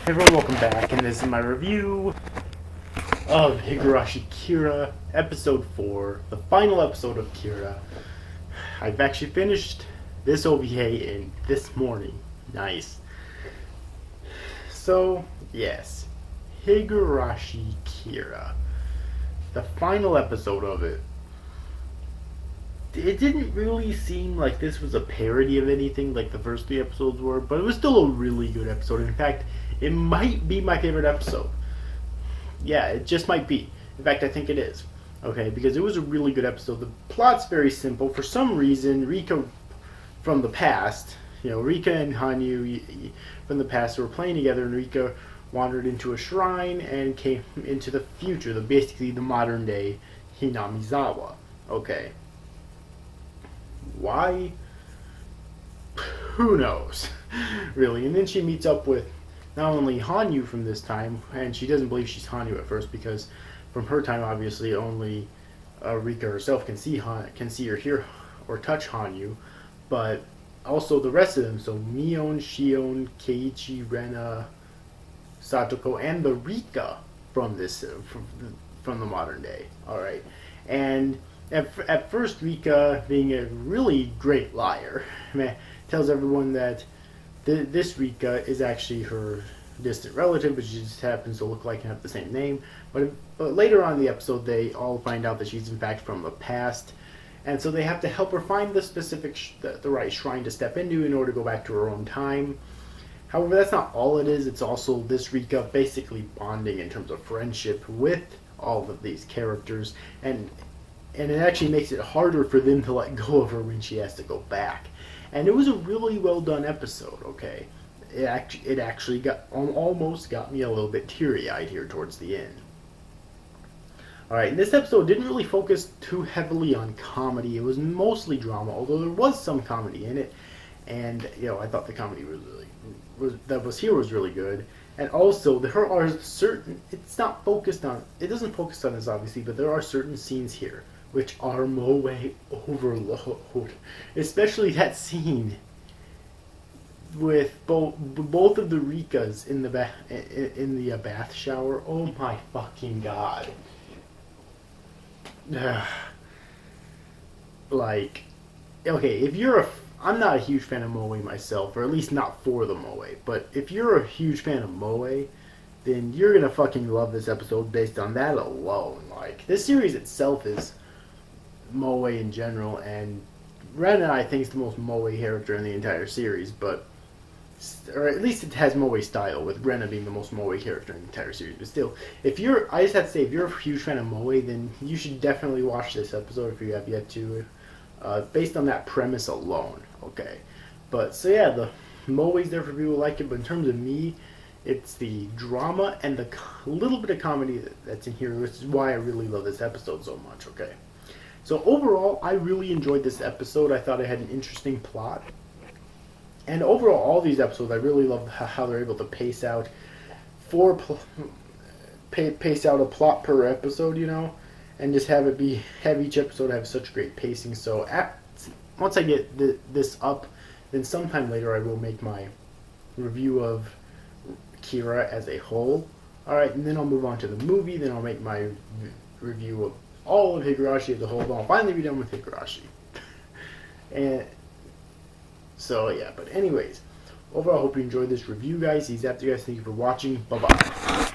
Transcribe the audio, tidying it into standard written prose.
Hey everyone, welcome back, and this is my review of Higurashi Kira, episode 4, the final episode of Kira. I've actually finished this OVA in this morning. Nice. So, yes, Higurashi Kira, the final episode of it. It didn't really seem like this was a parody of anything like the first 3 episodes were, but it was still a really good episode. In fact, it might be my favorite episode. Yeah, it just might be. In fact, I think it is. Okay, because it was a really good episode. The plot's very simple. For some reason, Rika from the past, Rika and Hanyu from the past were playing together, and Rika wandered into a shrine and came into the future, basically the modern day Hinamizawa. Okay. Why? Who knows? Really. And then she meets up with not only Hanyu from this time, and she doesn't believe she's Hanyu at first because from her time, obviously, only Rika herself can see or hear or touch Hanyu, but also the rest of them. So Mion, Shion, Keiichi, Rena, Satoko, and the Rika from this from the modern day. All right, and at first, Rika, being a really great liar, tells everyone that this Rika is actually her distant relative, but she just happens to look like and have the same name. But later on in the episode, they all find out that she's in fact from the past, and so they have to help her find the specific, the right shrine to step into in order to go back to her own time. However, that's not all it is. It's also this Rika basically bonding in terms of friendship with all of these characters, and it actually makes it harder for them to let go of her when she has to go back. And it was a really well done episode, okay? It actually almost got me a little bit teary-eyed here towards the end. Alright, this episode didn't really focus too heavily on comedy. It was mostly drama, although there was some comedy in it. And, I thought the comedy was really good. And also, there are certain, it doesn't focus on this obviously, but there are certain scenes here which are moe overload. Especially that scene with both of the Rikas in the bath shower. Oh my fucking god. Like, okay, I'm not a huge fan of moe myself, or at least not for the moe, but if you're a huge fan of moe, then you're gonna fucking love this episode based on that alone. Like, this series itself is moe in general, and Rena, I think, is the most moe character in the entire series, or at least it has moe style, with Rena being the most moe character in the entire series. But still, I just have to say, if you're a huge fan of moe, then you should definitely watch this episode if you have yet to, based on that premise alone, okay? But, so yeah, the moe's there for people who like it, but in terms of me, it's the drama and the little bit of comedy that's in here, which is why I really love this episode so much, okay? So overall, I really enjoyed this episode. I thought it had an interesting plot. And overall, all these episodes, I really love how they're able to pace out a plot per episode, and just have each episode have such great pacing. So once I get this up, then sometime later I will make my review of Kira as a whole. Alright, and then I'll move on to the movie, then I'll make my review of all of Higurashi as a whole, then I'll finally be done with Higurashi. And so, yeah, but anyways, overall, I hope you enjoyed this review, guys. These after, guys. Thank you for watching. Bye-bye.